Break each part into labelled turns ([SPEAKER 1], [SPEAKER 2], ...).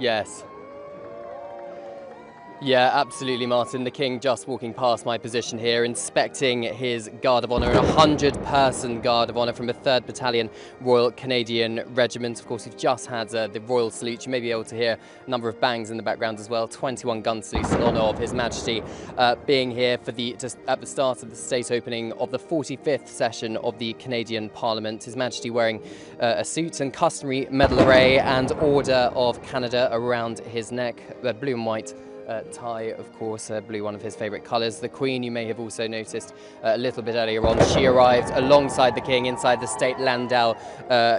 [SPEAKER 1] Yes. Yeah, absolutely, Martin. The King just walking past my position here, inspecting his Guard of Honour, a 100-person Guard of Honour from the 3rd Battalion Royal Canadian Regiment. Of course, we've just had the Royal Salute. You may be able to hear a number of bangs in the background as well. 21 gun salutes in honour of His Majesty being here for at the start of the state opening of the 45th session of the Canadian Parliament. His Majesty wearing a suit and customary medal array and Order of Canada around his neck, blue and white tie, of course, blue, one of his favourite colours. The Queen, you may have also noticed a little bit earlier on, she arrived alongside the King inside the state landau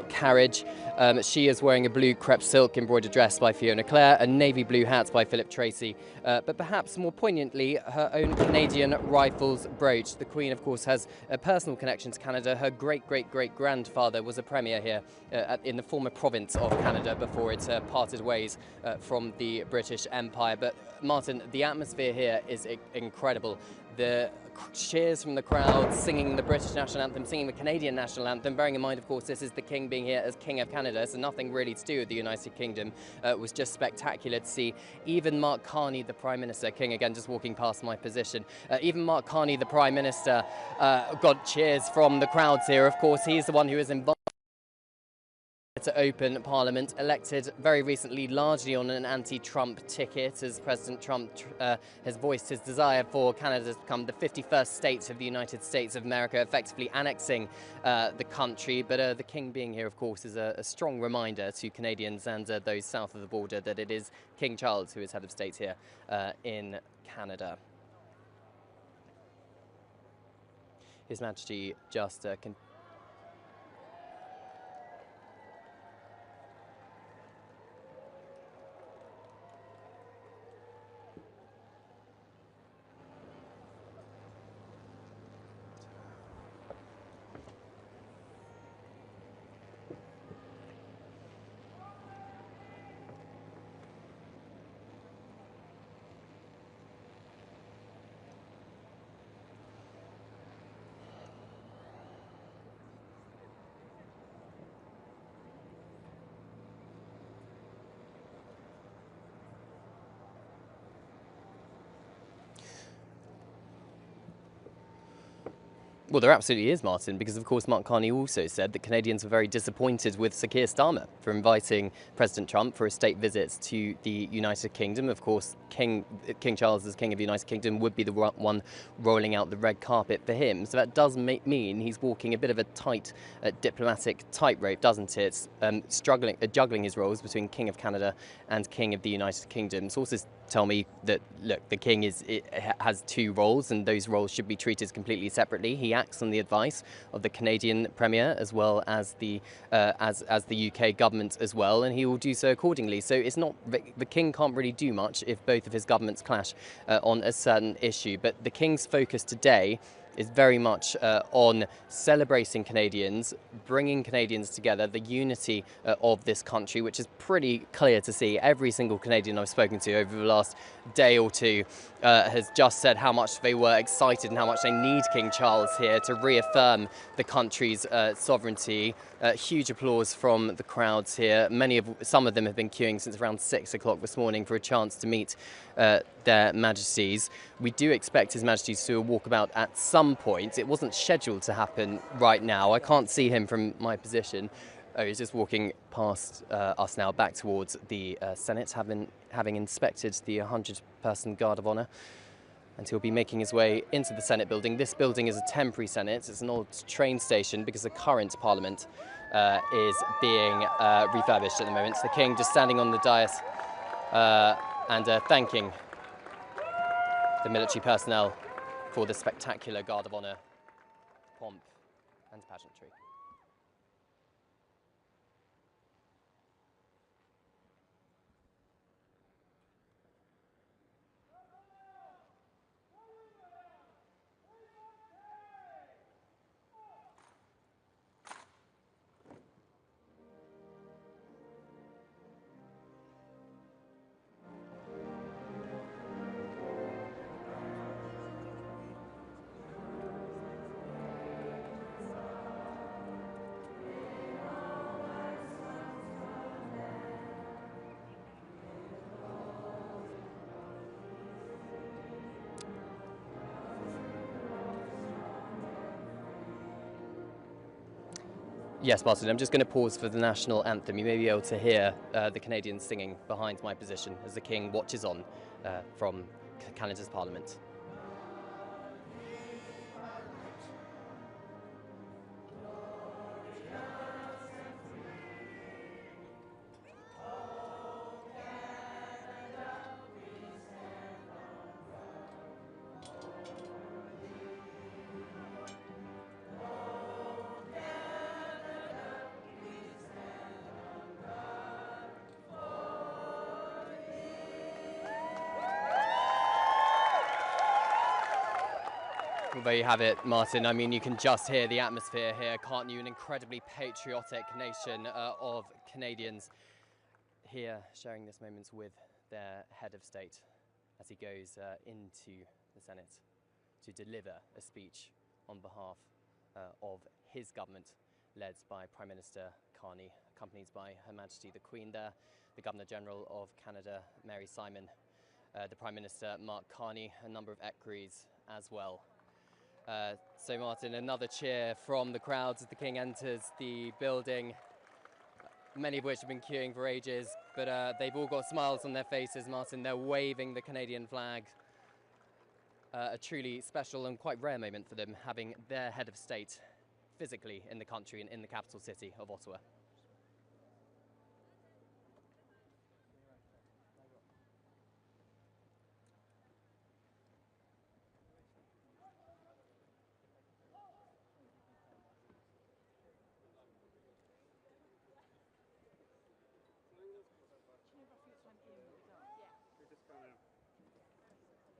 [SPEAKER 1] carriage. She is wearing a blue crepe silk embroidered dress by Fiona Clare, a navy blue hat by Philip Tracy, but perhaps more poignantly, her own Canadian Rifles brooch. The Queen, of course, has a personal connection to Canada. Her great-great-great-grandfather was a premier here in the former province of Canada before it parted ways from the British Empire. But Martin, the atmosphere here is incredible. The cheers from the crowd, singing the British national anthem, singing the Canadian national anthem, bearing in mind, of course, this is the King being here as King of Canada, so nothing really to do with the United Kingdom. It was just spectacular to see. Even Mark Carney, the Prime Minister, King again just walking past my position, even Mark Carney, the Prime Minister, got cheers from the crowds here. Of course, he's the one who is involved to open Parliament, elected very recently largely on an anti-Trump ticket, as President Trump has voiced his desire for Canada to become the 51st state of the United States of America, effectively annexing the country. But the King being here, of course, is a strong reminder to Canadians and those south of the border that it is King Charles who is head of state here in Canada. His Majesty just Well, there absolutely is, Martin, because of course Mark Carney also said that Canadians were very disappointed with Sir Keir Starmer for inviting President Trump for a state visit to the United Kingdom. Of course, King Charles, as King of the United Kingdom, would be the one rolling out the red carpet for him. So that does mean he's walking a bit of a tight diplomatic tightrope, doesn't it? Juggling his roles between King of Canada and King of the United Kingdom. Sources tell me that, look, the King has two roles, and those roles should be treated completely separately. He acts on the advice of the Canadian Premier as well as the UK government as well, and he will do so accordingly. So it's not, the King can't really do much if both of his governments clash on a certain issue. But the King's focus today is very much on celebrating Canadians, bringing Canadians together, the unity of this country, which is pretty clear to see. Every single Canadian I've spoken to over the last day or two has just said how much they were excited and how much they need King Charles here to reaffirm the country's sovereignty. Huge applause from the crowds here. Some of them have been queuing since around 6 o'clock this morning for a chance to meet their Majesties. We do expect His Majesty to do a walkabout at some point. It wasn't scheduled to happen right now. I can't see him from my position. Oh, he's just walking past us now, back towards the Senate, having inspected the 100-person Guard of Honour. And he'll be making his way into the Senate building. This building is a temporary Senate. It's an old train station because the current Parliament is being refurbished at the moment. So the King just standing on the dais and thanking the military personnel for the spectacular Guard of Honour pomp and pageantry. Yes, Martin, I'm just going to pause for the national anthem. You may be able to hear the Canadians singing behind my position as the King watches on from Canada's Parliament. Well, there you have it, Martin. I mean, you can just hear the atmosphere here, can't you? An incredibly patriotic nation of Canadians here sharing this moment with their head of state as he goes into the Senate to deliver a speech on behalf of his government, led by Prime Minister Carney, accompanied by Her Majesty the Queen there, the Governor-General of Canada, Mary Simon, the Prime Minister Mark Carney, a number of equerries as well. So Martin, another cheer from the crowds as the King enters the building, many of which have been queuing for ages, but they've all got smiles on their faces, Martin. They're waving the Canadian flag. A truly special and quite rare moment for them, having their head of state physically in the country and in the capital city of Ottawa.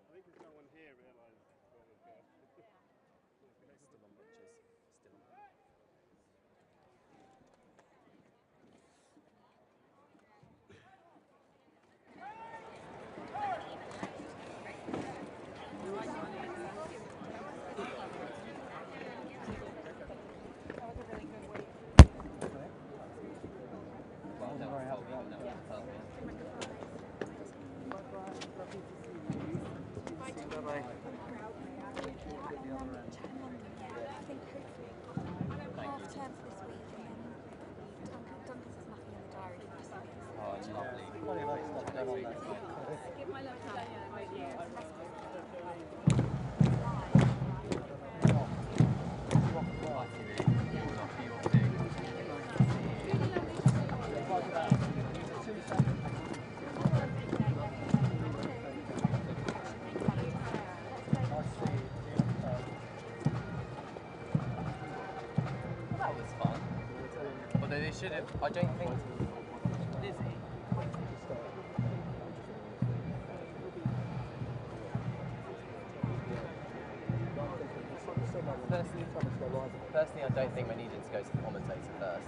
[SPEAKER 2] I think there's no one here realised where we're going.
[SPEAKER 1] Still on watches, still on. I don't think. Is he? Personally, I don't think we needed to go to the commentator first.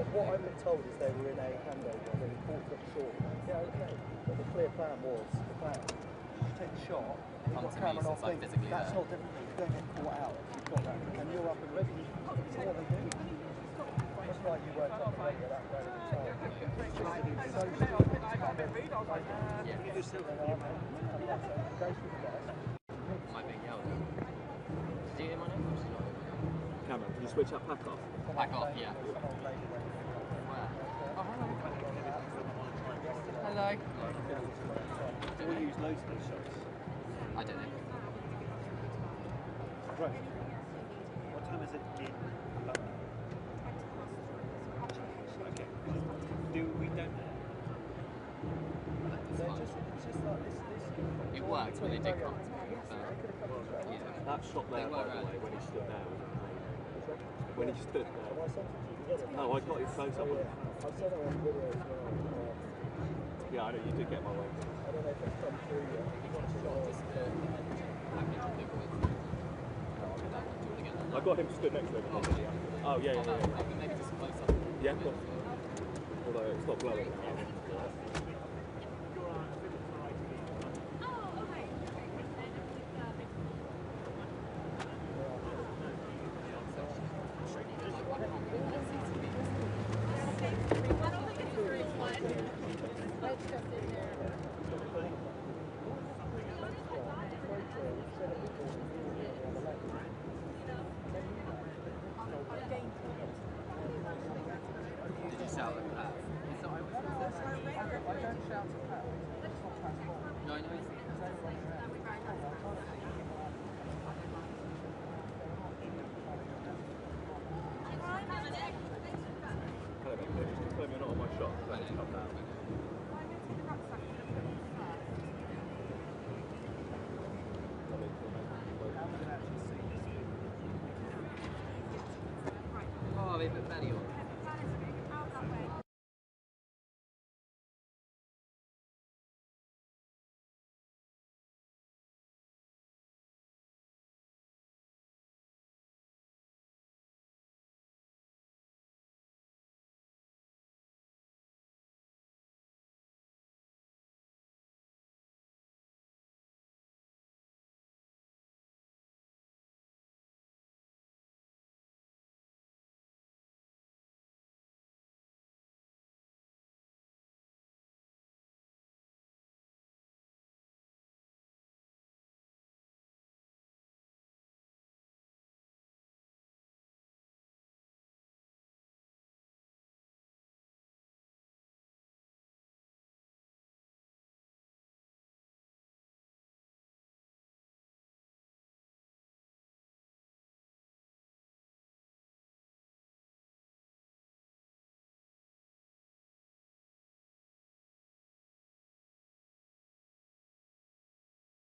[SPEAKER 3] What I've been told is they were in a handover and they caught them short. Yeah, okay. But the clear plan was the plan. You take a shot, you've got Cameron off thing. That's not different. You don't get caught out. You've got that. And you're up and ready. It's what they do. That's why you weren't up and ready at that moment in time. So you just sit there and go through the guys.
[SPEAKER 1] Am I being yelled at? Did you hear my name?
[SPEAKER 2] Cameron, can you switch up pack off?
[SPEAKER 1] Pack off, yeah. Where? Oh, hello.
[SPEAKER 2] Do we use loads of those shots?
[SPEAKER 1] I don't know.
[SPEAKER 2] Right. What time is it in London? Okay. We don't know.
[SPEAKER 3] It's just like this.
[SPEAKER 1] It worked when they did come.
[SPEAKER 2] That shot there, by the way, when he stood there, was amazing. When he stood there. Oh, I got it close up.
[SPEAKER 3] I've said it on video as well.
[SPEAKER 2] Yeah, I know, you did get my way.
[SPEAKER 3] I don't know if it's come through yet.
[SPEAKER 2] I got him stood next to him. Oh, yeah.
[SPEAKER 1] Maybe just close up.
[SPEAKER 2] Yeah, of course. Although it's not blowing.